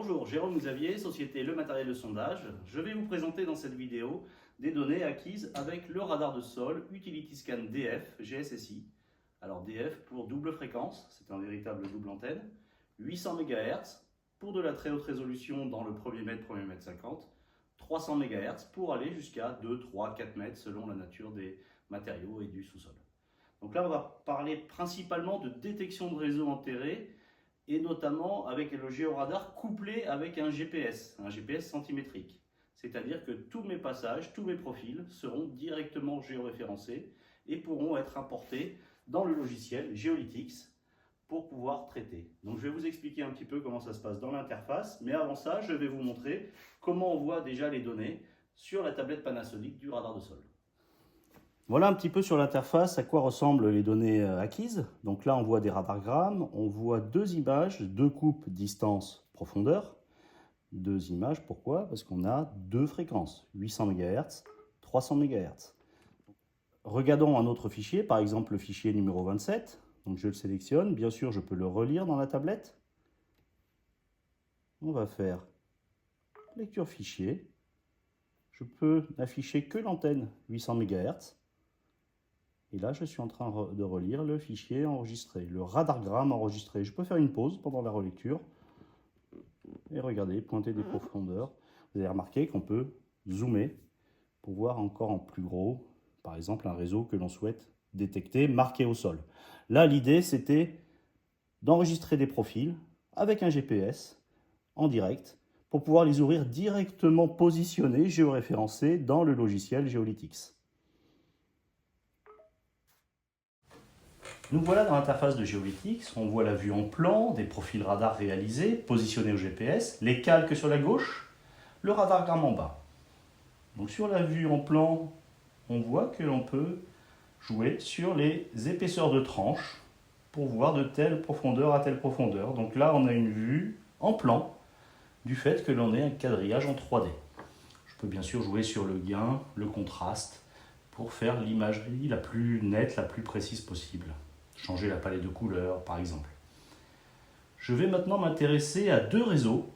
Bonjour, Jérôme Xavier, société Le Matériel de Sondage. Je vais vous présenter dans cette vidéo des données acquises avec le radar de sol UtilityScan DF GSSI. Alors DF pour double fréquence, c'est un véritable double antenne, 800 MHz pour de la très haute résolution dans le premier mètre 50, 300 MHz pour aller jusqu'à 2, 3, 4 mètres selon la nature des matériaux et du sous-sol. Donc là, on va parler principalement de détection de réseaux enterrés et notamment avec le géoradar couplé avec un GPS centimétrique. C'est-à-dire que tous mes passages, tous mes profils seront directement géoréférencés et pourront être importés dans le logiciel Geolytix pour pouvoir traiter. Donc je vais vous expliquer un petit peu comment ça se passe dans l'interface, mais avant ça, je vais vous montrer comment on voit déjà les données sur la tablette Panasonic du radar de sol. Voilà un petit peu sur l'interface à quoi ressemblent les données acquises. Donc là, on voit des radargrammes, on voit deux images, deux coupes distance profondeur. Deux images, pourquoi? Parce qu'on a deux fréquences, 800 MHz, 300 MHz. Regardons un autre fichier, par exemple le fichier numéro 27. Donc je le sélectionne, bien sûr je peux le relire dans la tablette. On va faire lecture fichier. Je peux n'afficher que l'antenne 800 MHz. Et là, je suis en train de relire le fichier enregistré, le radargramme enregistré. Je peux faire une pause pendant la relecture et regarder, pointer des profondeurs. Vous avez remarqué qu'on peut zoomer pour voir encore en plus gros, par exemple, un réseau que l'on souhaite détecter, marqué au sol. Là, l'idée, c'était d'enregistrer des profils avec un GPS en direct pour pouvoir les ouvrir directement positionnés, géoréférencés dans le logiciel Geolytix. Nous voilà dans l'interface de Geolytix, on voit la vue en plan, des profils radar réalisés, positionnés au GPS, les calques sur la gauche, le radargramme en bas. Donc sur la vue en plan, on voit que l'on peut jouer sur les épaisseurs de tranche pour voir de telle profondeur à telle profondeur. Donc là, on a une vue en plan du fait que l'on ait un quadrillage en 3D. Je peux bien sûr jouer sur le gain, le contraste, pour faire l'imagerie la plus nette, la plus précise possible. Changer la palette de couleurs, par exemple. Je vais maintenant m'intéresser à deux réseaux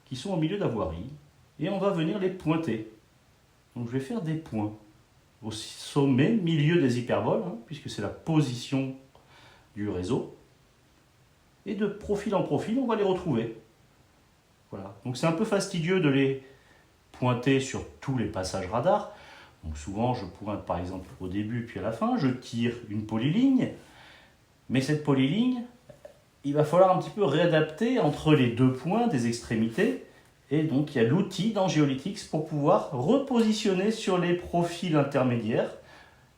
qui sont au milieu de la voirie et on va venir les pointer. Donc je vais faire des points au sommet, milieu des hyperboles, puisque c'est la position du réseau. Et de profil en profil, on va les retrouver. Voilà. Donc c'est un peu fastidieux de les pointer sur tous les passages radar. Donc souvent, je pointe par exemple au début puis à la fin, je tire une polyligne. Mais cette polyligne, il va falloir un petit peu réadapter entre les deux points des extrémités. Et donc, il y a l'outil dans Geolytix pour pouvoir repositionner sur les profils intermédiaires,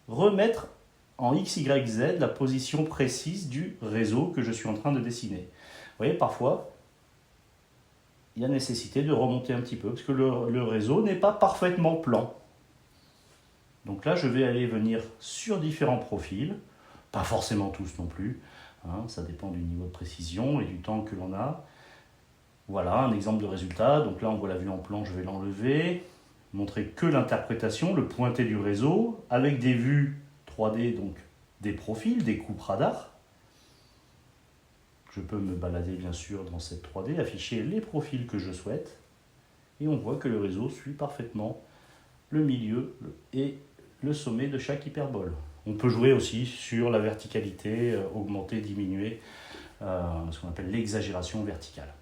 remettre en X, Y, Z la position précise du réseau que je suis en train de dessiner. Vous voyez, parfois, il y a nécessité de remonter un petit peu parce que le réseau n'est pas parfaitement plan. Donc là, je vais aller venir sur différents profils. Pas forcément tous non plus, ça dépend du niveau de précision et du temps que l'on a. Voilà un exemple de résultat. Donc là, on voit la vue en plan, je vais l'enlever. Montrer que l'interprétation, le pointé du réseau, avec des vues 3D, donc des profils, des coupes radar. Je peux me balader bien sûr dans cette 3D, afficher les profils que je souhaite. Et on voit que le réseau suit parfaitement le milieu et le sommet de chaque hyperbole. On peut jouer aussi sur la verticalité, augmenter, diminuer, ce qu'on appelle l'exagération verticale.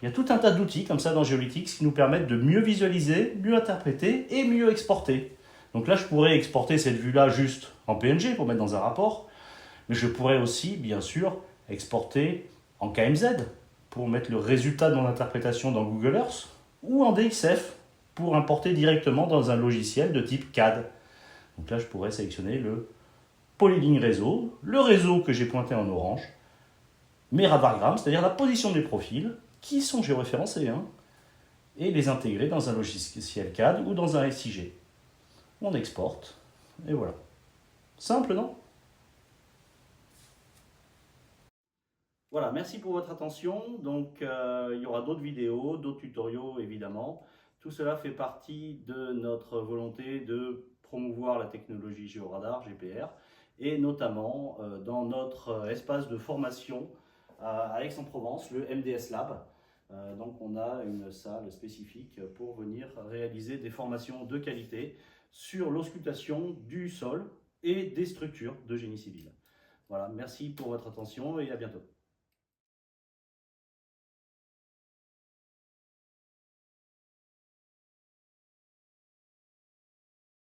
Il y a tout un tas d'outils comme ça dans Geolytix qui nous permettent de mieux visualiser, mieux interpréter et mieux exporter. Donc là, je pourrais exporter cette vue-là juste en PNG pour mettre dans un rapport, mais je pourrais aussi, bien sûr, exporter en KMZ pour mettre le résultat de mon interprétation dans Google Earth ou en DXF pour importer directement dans un logiciel de type CAD. Donc là, je pourrais sélectionner le polyligne réseau, le réseau que j'ai pointé en orange, mes radargrammes, c'est-à-dire la position des profils, qui sont géoréférencés, et les intégrer dans un logiciel CAD ou dans un SIG. On exporte, et voilà. Simple, non? Voilà, merci pour votre attention. Donc, il y aura d'autres vidéos, d'autres tutoriaux, évidemment. Tout cela fait partie de notre volonté de promouvoir la technologie géoradar, GPR, et notamment dans notre espace de formation à Aix-en-Provence, le MDS Lab, Donc on a une salle spécifique pour venir réaliser des formations de qualité sur l'auscultation du sol et des structures de génie civil. Voilà, merci pour votre attention et à bientôt.